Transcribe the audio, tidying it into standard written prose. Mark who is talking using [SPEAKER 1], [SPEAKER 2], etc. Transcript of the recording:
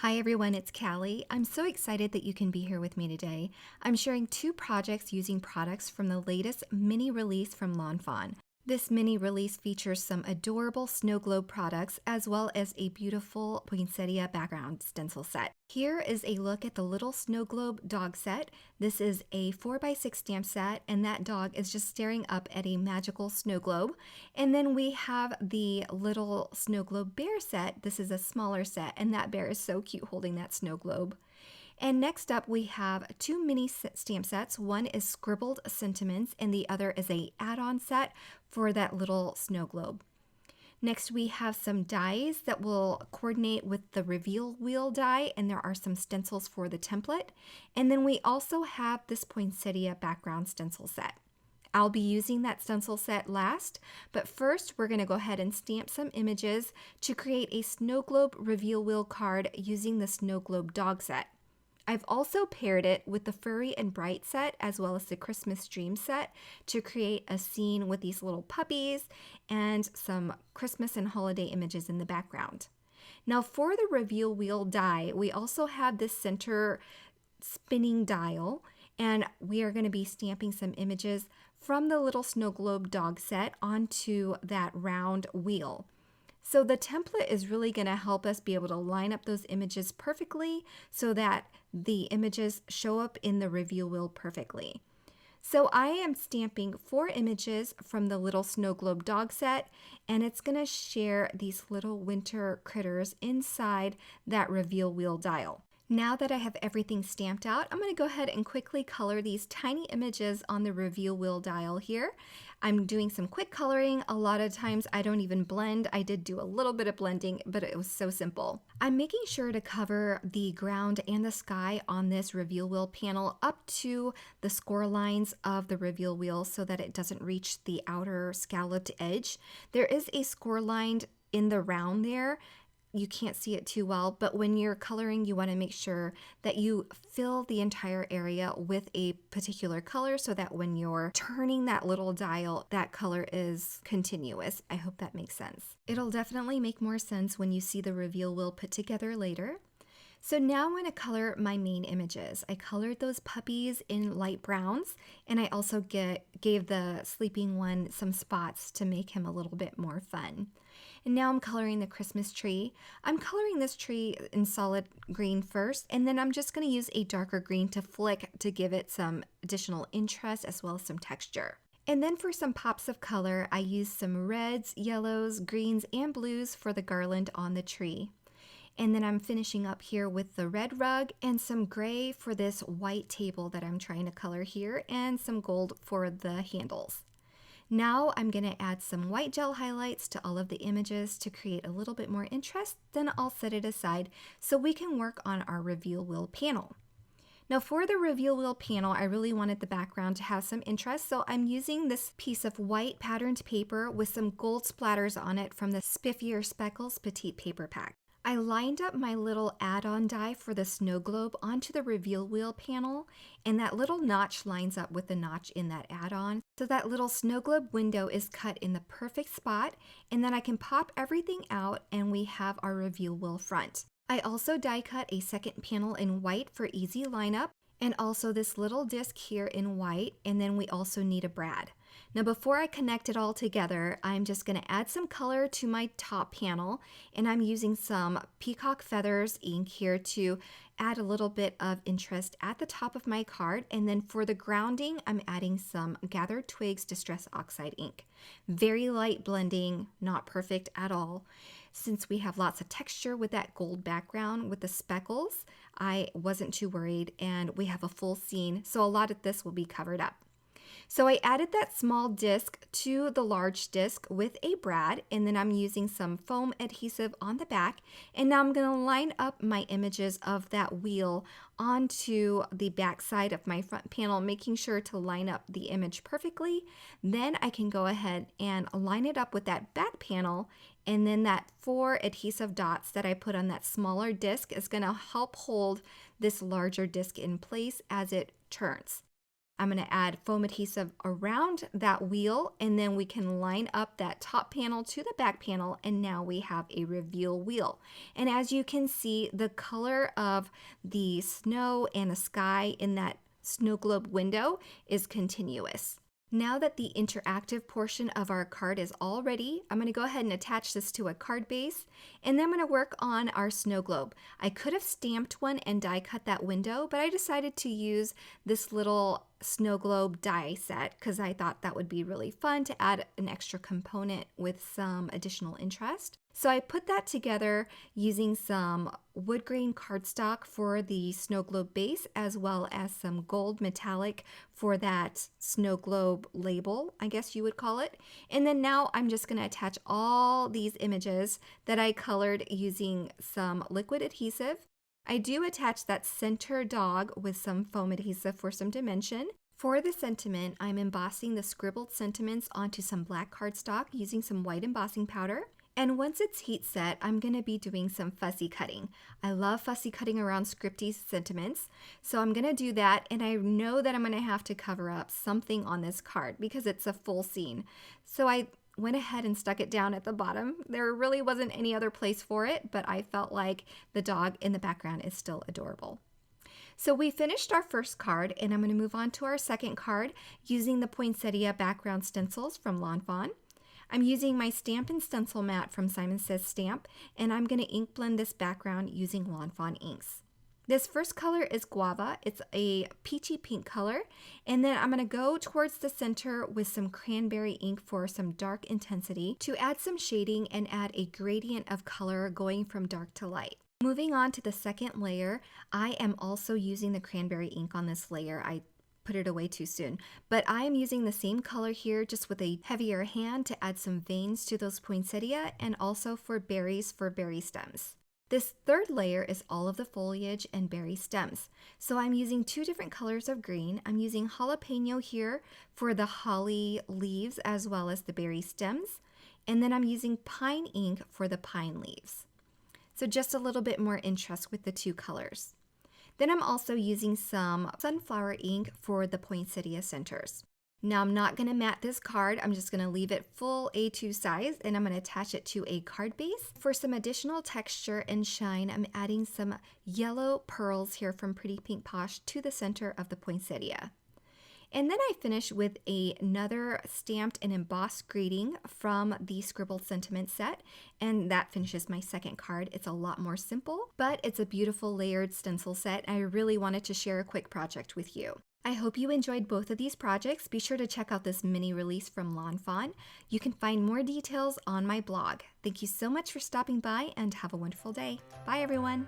[SPEAKER 1] Hi everyone, it's Callie. I'm so excited that you can be here with me today. I'm sharing two projects using products from the latest mini release from Fawn. This mini release features some adorable snow globe products as well as a beautiful poinsettia background stencil set. Here is a look at the little snow globe dog set. This is a 4x6 stamp set, and that dog is just staring up at a magical snow globe. And then we have the little snow globe bear set. This is a smaller set, and that bear is so cute holding that snow globe. And next up, we have two mini stamp sets. One is Scribbled Sentiments, and the other is a add-on set for that little snow globe. Next, we have some dies that will coordinate with the reveal wheel die, and there are some stencils for the template. And then we also have this poinsettia background stencil set. I'll be using that stencil set last, but first we're going to go ahead and stamp some images to create a snow globe reveal wheel card using the snow globe dog set. I've also paired it with the Furry and Bright set as well as the Christmas Dream set to create a scene with these little puppies and some Christmas and holiday images in the background. Now for the reveal wheel die, we also have this center spinning dial, and we are going to be stamping some images from the little snow globe dog set onto that round wheel. So the template is really going to help us be able to line up those images perfectly so that the images show up in the reveal wheel perfectly. So I am stamping 4 images from the little snow globe dog set, and it's going to share these little winter critters inside that reveal wheel dial. Now that I have everything stamped out, I'm going to go ahead and quickly color these tiny images on the reveal wheel dial here. I'm doing some quick coloring. A lot of times I don't even blend. I did do a little bit of blending, but it was so simple. I'm making sure to cover the ground and the sky on this reveal wheel panel up to the score lines of the reveal wheel so that it doesn't reach the outer scalloped edge. There is a score line in the round there. You can't see it too well, but when you're coloring, you want to make sure that you fill the entire area with a particular color so that when you're turning that little dial, that color is continuous. I hope that makes sense. It'll definitely make more sense when you see the reveal wheel put together later. So now I'm going to color my main images. I colored those puppies in light browns, and I also gave the sleeping one some spots to make him a little bit more fun. And now I'm coloring the Christmas tree. I'm coloring this tree in solid green first, and then I'm just going to use a darker green to flick to give it some additional interest as well as some texture. And then for some pops of color, I used some reds, yellows, greens, and blues for the garland on the tree. And then I'm finishing up here with the red rug and some gray for this white table that I'm trying to color here, and some gold for the handles. Now I'm going to add some white gel highlights to all of the images to create a little bit more interest. Then I'll set it aside so we can work on our reveal wheel panel. Now for the reveal wheel panel, I really wanted the background to have some interest, so I'm using this piece of white patterned paper with some gold splatters on it from the Spiffier Speckles Petite Paper Pack. I lined up my little add-on die for the snow globe onto the reveal wheel panel, and that little notch lines up with the notch in that add-on. So that little snow globe window is cut in the perfect spot, and then I can pop everything out and we have our reveal wheel front. I also die cut a second panel in white for easy lineup, and also this little disc here in white, and then we also need a brad. Now before I connect it all together, I'm just going to add some color to my top panel, and I'm using some Peacock Feathers ink here to add a little bit of interest at the top of my card. And then for the grounding, I'm adding some Gathered Twigs Distress Oxide ink. Very light blending, not perfect at all. Since we have lots of texture with that gold background with the speckles, I wasn't too worried, and we have a full scene, so a lot of this will be covered up. So I added that small disc to the large disc with a brad, and then I'm using some foam adhesive on the back, and now I'm going to line up my images of that wheel onto the back side of my front panel, making sure to line up the image perfectly. Then I can go ahead and line it up with that back panel, and then that 4 adhesive dots that I put on that smaller disc is going to help hold this larger disc in place as it turns. I'm going to add foam adhesive around that wheel, and then we can line up that top panel to the back panel, and now we have a reveal wheel. And as you can see, the color of the snow and the sky in that snow globe window is continuous. Now that the interactive portion of our card is all ready, I'm going to go ahead and attach this to a card base, and then I'm going to work on our snow globe. I could have stamped one and die cut that window, but I decided to use this little snow globe die set because I thought that would be really fun to add an extra component with some additional interest. So I put that together using some wood grain cardstock for the snow globe base, as well as some gold metallic for that snow globe label, I guess you would call it. And then now I'm just going to attach all these images that I colored using some liquid adhesive. I do attach that center dog with some foam adhesive for some dimension. For the sentiment, I'm embossing the scribbled sentiments onto some black cardstock using some white embossing powder. And once it's heat set, I'm going to be doing some fussy cutting. I love fussy cutting around scripty sentiments, so I'm going to do that, and I know that I'm going to have to cover up something on this card because it's a full scene. So I went ahead and stuck it down at the bottom. There really wasn't any other place for it, but I felt like the dog in the background is still adorable. So we finished our first card, and I'm going to move on to our second card using the poinsettia background stencils from Fawn. I'm using my stamp and stencil mat from Simon Says Stamp, and I'm going to ink blend this background using Fawn inks. This first color is Guava. It's a peachy pink color, and then I'm going to go towards the center with some cranberry ink for some dark intensity to add some shading and add a gradient of color going from dark to light. Moving on to the second layer, I am also using the cranberry ink on this layer. I put it away too soon, but I am using the same color here, just with a heavier hand to add some veins to those poinsettia and also for berry stems. This third layer is all of the foliage and berry stems. So I'm using two different colors of green. I'm using jalapeno here for the holly leaves as well as the berry stems, and then I'm using pine ink for the pine leaves. So just a little bit more interest with the two colors. Then I'm also using some sunflower ink for the poinsettia centers. Now I'm not going to mat this card, I'm just going to leave it full A2 size, and I'm going to attach it to a card base. For some additional texture and shine, I'm adding some yellow pearls here from Pretty Pink Posh to the center of the poinsettia. And then I finish with another stamped and embossed greeting from the Scribbled Sentiment set, and that finishes my second card. It's a lot more simple, but it's a beautiful layered stencil set. I really wanted to share a quick project with you. I hope you enjoyed both of these projects. Be sure to check out this mini release from Fawn. You can find more details on my blog. Thank you so much for stopping by, and have a wonderful day. Bye, everyone.